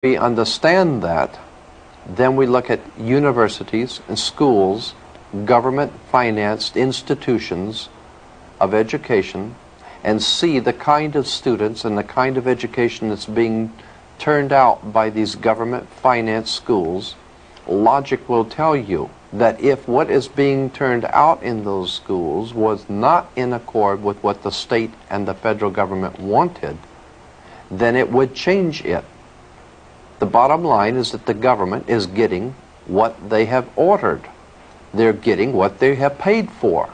We understand that, then we look at universities and schools, government-financed institutions of education, and see the kind of students and the kind of education that's being turned out by these government-financed schools. Logic will tell you that if what is being turned out in those schools was not in accord with what the state and the federal government wanted, then it would change it. The bottom line is that the government is getting what they have ordered. They're getting what they have paid for.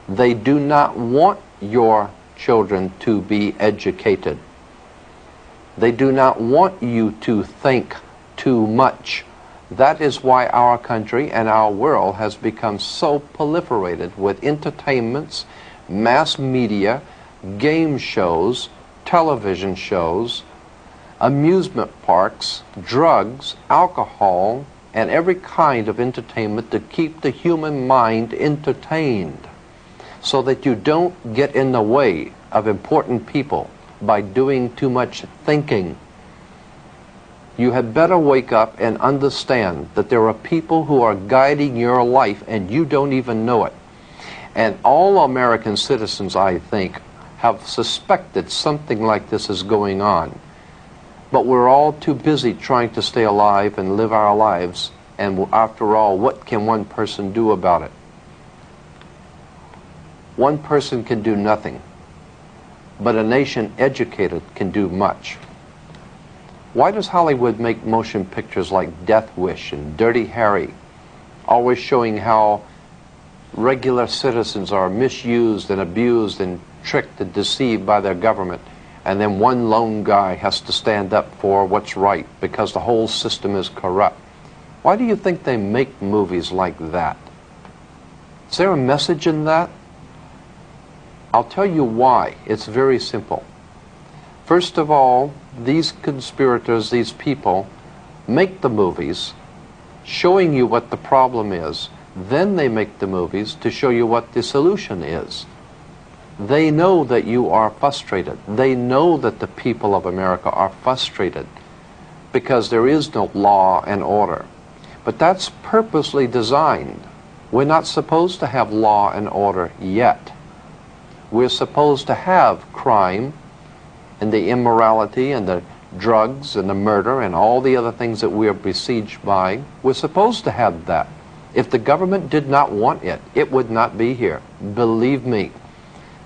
They do not want your children to be educated. They do not want you to think too much. That is why our country and our world has become so proliferated with entertainments, mass media, game shows, television shows, amusement parks, drugs, alcohol, and every kind of entertainment to keep the human mind entertained so that you don't get in the way of important people by doing too much thinking. You had better wake up and understand that there are people who are guiding your life and you don't even know it. And all American citizens, I think, have suspected something like this is going on. But we're all too busy trying to stay alive and live our lives. And after all, what can one person do about it? One person can do nothing. But a nation educated can do much. Why does Hollywood make motion pictures like Death Wish and Dirty Harry, always showing how regular citizens are misused and abused and tricked and deceived by their government, and then one lone guy has to stand up for what's right because the whole system is corrupt? Why do you think they make movies like that? Is there a message in that? I'll tell you why. It's very simple. First of all, these conspirators, these people, make the movies showing you what the problem is. Then they make the movies to show you what the solution is. They know that you are frustrated. They know that the people of America are frustrated because there is no law and order. But that's purposely designed. We're not supposed to have law and order yet. We're supposed to have crime and the immorality and the drugs and the murder and all the other things that we are besieged by. We're supposed to have that. If the government did not want it, it would not be here. Believe me.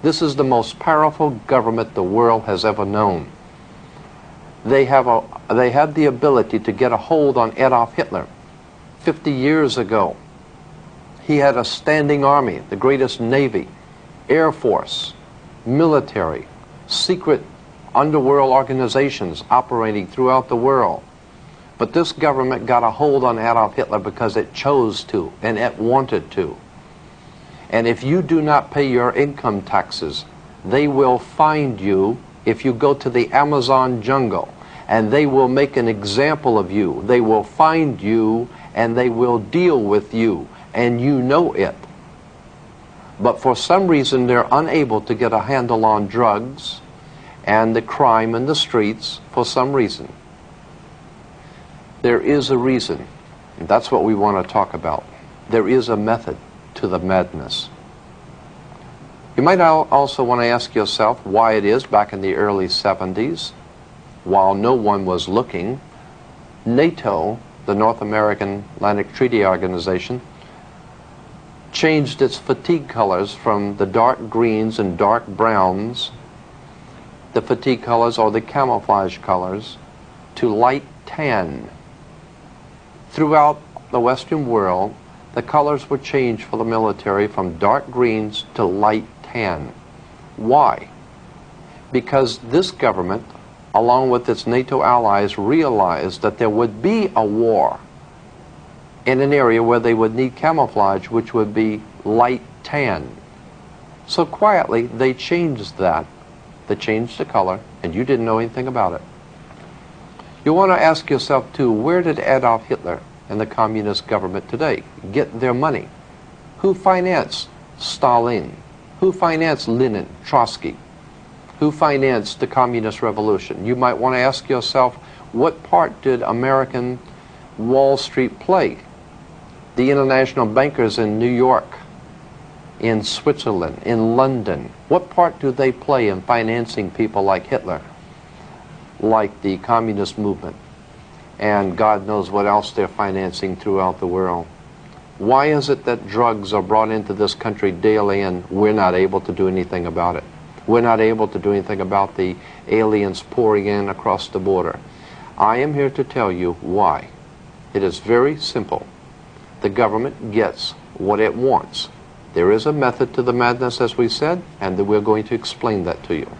This is the most powerful government the world has ever known. They had the ability to get a hold on Adolf Hitler 50 years ago. He had a standing army, the greatest navy, air force, military, secret underworld organizations operating throughout the world. But this government got a hold on Adolf Hitler because it chose to and it wanted to. And if you do not pay your income taxes, they will find you if you go to the Amazon jungle, and they will make an example of you. They will find you and they will deal with you, and you know it. But for some reason they're unable to get a handle on drugs and the crime in the streets for some reason. There is a reason, and that's what we want to talk about. There is a method to the madness. You might also want to ask yourself why it is back in the early 70s, while no one was looking, NATO, the North American Atlantic Treaty Organization, changed its fatigue colors from the dark greens and dark browns, the fatigue colors or the camouflage colors, to light tan. Throughout the Western world, the colors were changed for the military from dark greens to light tan. Why? Because this government, along with its NATO allies, realized that there would be a war in an area where they would need camouflage, which would be light tan. So quietly, they changed that. They changed the color, and you didn't know anything about it. You want to ask yourself, too, where did Adolf Hitler and the communist government today get their money? Who financed Stalin? Who financed Lenin, Trotsky? Who financed the communist revolution? You might want to ask yourself, What part did American Wall Street play? The international bankers in New York, in Switzerland, in London, what part do they play in financing people like Hitler, like the communist movement, and God knows what else they're financing throughout the world? Why is it that drugs are brought into this country daily and we're not able to do anything about it? We're not able to do anything about the aliens pouring in across the border. I am here to tell you why. It is very simple. The government gets what it wants. There is a method to the madness, as we said, and we're going to explain that to you.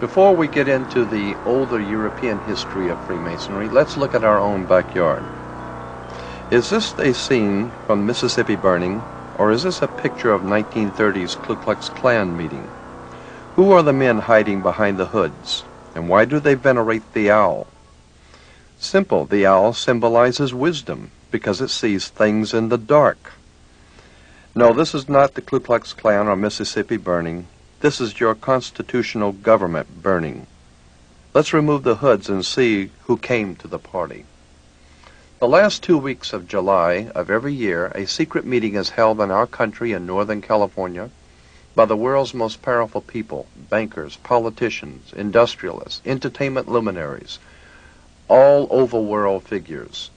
Before we get into the older European history of Freemasonry, let's look at our own backyard. Is this a scene from Mississippi burning, or is this a picture of 1930s Ku Klux Klan meeting? Who are the men hiding behind the hoods, and why do they venerate the owl? Simple, the owl symbolizes wisdom because it sees things in the dark. No, this is not the Ku Klux Klan or Mississippi burning. This is your constitutional government burning. Let's remove the hoods and see who came to the party. The last 2 weeks of July of every year, a secret meeting is held in our country in Northern California by the world's most powerful people, bankers, politicians, industrialists, entertainment luminaries, all overworld figures.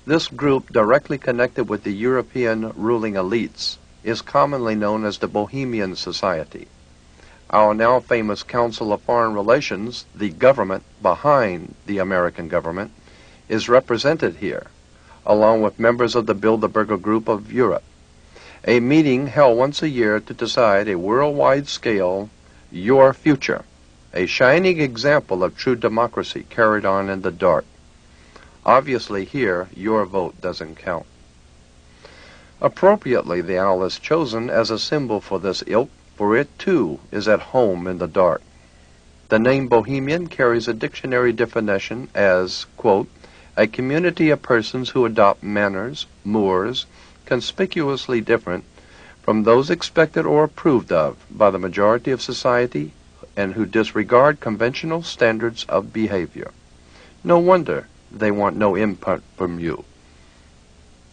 This group, directly connected with the European ruling elites, is commonly known as the Bohemian Society. Our now famous Council of Foreign Relations, the government behind the American government, is represented here, along with members of the Bilderberger Group of Europe. A meeting held once a year to decide a worldwide scale, your future, a shining example of true democracy carried on in the dark. Obviously here, your vote doesn't count. Appropriately, the owl is chosen as a symbol for this ilk, for it too is at home in the dark. The name Bohemian carries a dictionary definition as, quote, a community of persons who adopt manners, mores, conspicuously different from those expected or approved of by the majority of society and who disregard conventional standards of behavior. No wonder they want no input from you.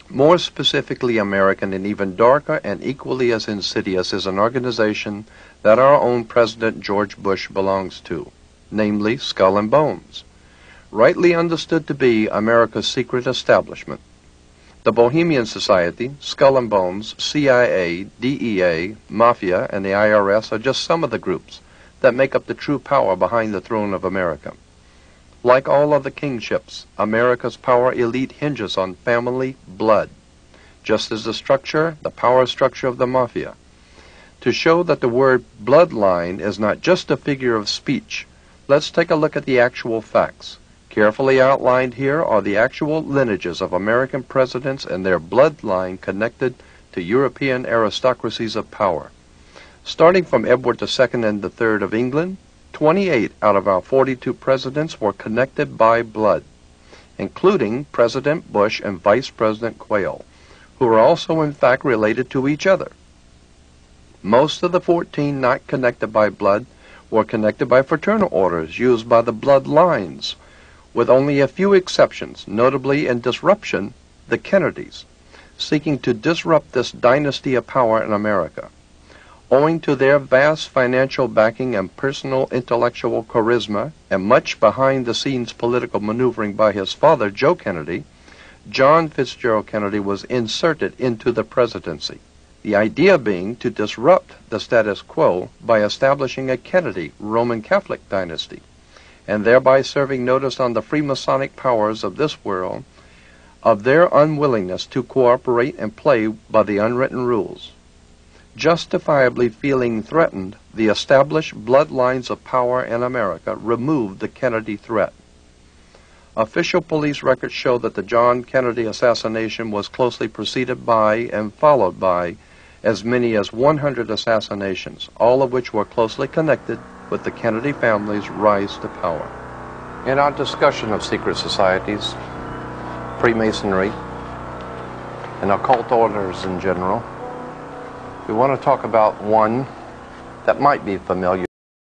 More specifically American and even darker and equally as insidious is an organization that our own President George Bush belongs to, namely Skull and Bones, rightly understood to be America's secret establishment. The Bohemian Society, Skull and Bones, CIA, DEA, Mafia, and the IRS are just some of the groups that make up the true power behind the throne of America. Like all other kingships, America's power elite hinges on family blood, just as the power structure of the Mafia. To show that the word bloodline is not just a figure of speech, let's take a look at the actual facts. Carefully outlined here are the actual lineages of American presidents and their bloodline connected to European aristocracies of power. Starting from Edward II and III of England, 28 out of our 42 presidents were connected by blood, including President Bush and Vice President Quayle, who are also in fact related to each other. Most of the 14 not connected by blood were connected by fraternal orders used by the bloodlines, with only a few exceptions, notably in disruption, the Kennedys, seeking to disrupt this dynasty of power in America. Owing to their vast financial backing and personal intellectual charisma and much behind-the-scenes political maneuvering by his father, Joe Kennedy, John Fitzgerald Kennedy was inserted into the presidency, the idea being to disrupt the status quo by establishing a Kennedy Roman Catholic dynasty, and thereby serving notice on the Freemasonic powers of this world of their unwillingness to cooperate and play by the unwritten rules. Justifiably feeling threatened, the established bloodlines of power in America removed the Kennedy threat. Official police records show that the John Kennedy assassination was closely preceded by and followed by as many as 100 assassinations, all of which were closely connected with the Kennedy family's rise to power. In our discussion of secret societies, Freemasonry, and occult orders in general, we want to talk about one that might be familiar